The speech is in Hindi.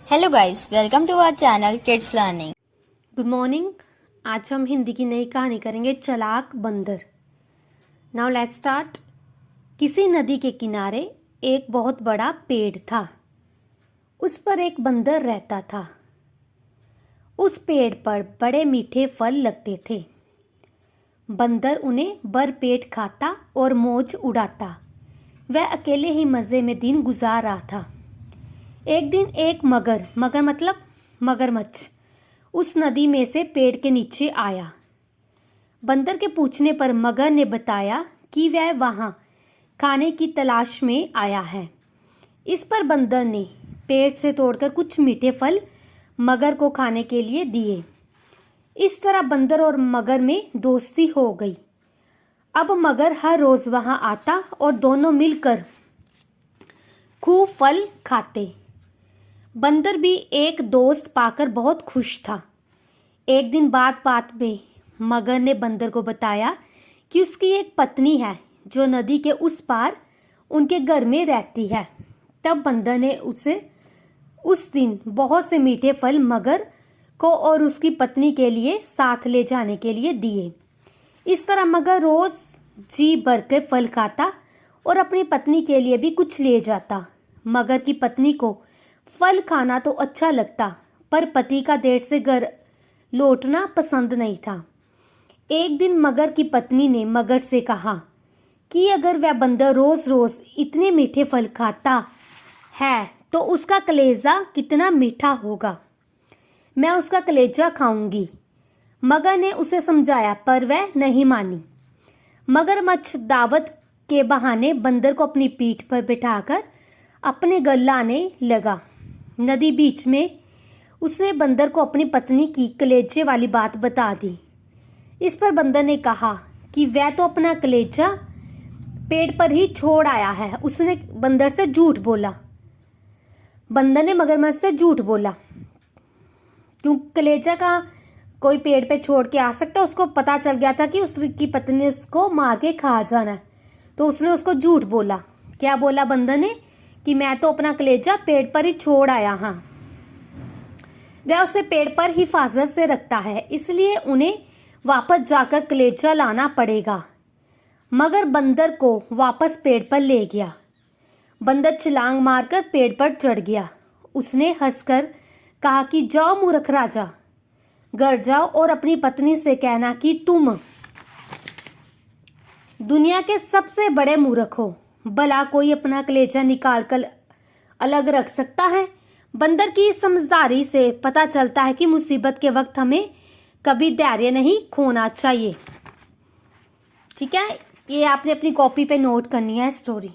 Hello guys, welcome to our channel kids learning. Good morning. आज हम हिंदी की नई कहानी करेंगे, चालाक बंदर। Now let's start. किसी नदी के किनारे एक बहुत बड़ा पेड़ था। उस पर एक बंदर रहता था। उस पेड़ पर बड़े मीठे फल लगते थे। बंदर उन्हें भरपेट खाता और मौज उड़ाता। वह अकेले ही मज़े में दिन गुजार रहा था। एक दिन एक मगर मतलब मगरमच्छ उस नदी में से पेड़ के नीचे आया। बंदर के पूछने पर मगर ने बताया कि वह वहाँ खाने की तलाश में आया है। इस पर बंदर ने पेड़ से तोड़कर कुछ मीठे फल मगर को खाने के लिए दिए। इस तरह बंदर और मगर में दोस्ती हो गई। अब मगर हर रोज़ वहाँ आता और दोनों मिलकर खूब फल खाते। बंदर भी एक दोस्त पाकर बहुत खुश था। एक दिन बात बात में मगर ने बंदर को बताया कि उसकी एक पत्नी है जो नदी के उस पार उनके घर में रहती है। तब बंदर ने उसे उस दिन बहुत से मीठे फल मगर को और उसकी पत्नी के लिए साथ ले जाने के लिए दिए। इस तरह मगर रोज़ जी भर के फल खाता और अपनी पत्नी के लिए भी कुछ ले जाता। मगर की पत्नी को फल खाना तो अच्छा लगता, पर पति का देर से घर लौटना पसंद नहीं था। एक दिन मगर की पत्नी ने मगर से कहा कि अगर वह बंदर रोज़ रोज़ इतने मीठे फल खाता है तो उसका कलेजा कितना मीठा होगा। मैं उसका कलेजा खाऊंगी। मगर ने उसे समझाया पर वह नहीं मानी। मगरमच्छ दावत के बहाने बंदर को अपनी पीठ पर बिठाकर अपने घर लाने लगा। नदी बीच में उसने बंदर को अपनी पत्नी की कलेजे वाली बात बता दी। इस पर बंदर ने कहा कि वह तो अपना कलेजा पेड़ पर ही छोड़ आया है। उसने बंदर से झूठ बोला। बंदर ने मगरमच्छ से झूठ बोला क्यों कलेजा का कोई पेड़ पे छोड़ के आ सकता है। उसको पता चल गया था कि उसकी पत्नी ने उसको मार के खा जाना है, तो उसने उसको झूठ बोला। क्या बोला बंदर ने कि मैं तो अपना कलेजा पेड़ पर ही छोड़ आया। हाँ, वह उसे पेड़ पर हिफाजत से रखता है, इसलिए उन्हें वापस जाकर कलेजा लाना पड़ेगा। मगर बंदर को वापस पेड़ पर ले गया। बंदर छलांग मारकर पेड़ पर चढ़ गया। उसने हंसकर कहा कि जाओ मूर्ख राजा, घर जाओ और अपनी पत्नी से कहना कि तुम दुनिया के सबसे बड़े मूर्ख हो। भला कोई अपना कलेजा निकाल कर अलग रख सकता है। बंदर की समझदारी से पता चलता है कि मुसीबत के वक्त हमें कभी धैर्य नहीं खोना चाहिए। ठीक है, ये आपने अपनी कॉपी पे नोट करनी है स्टोरी।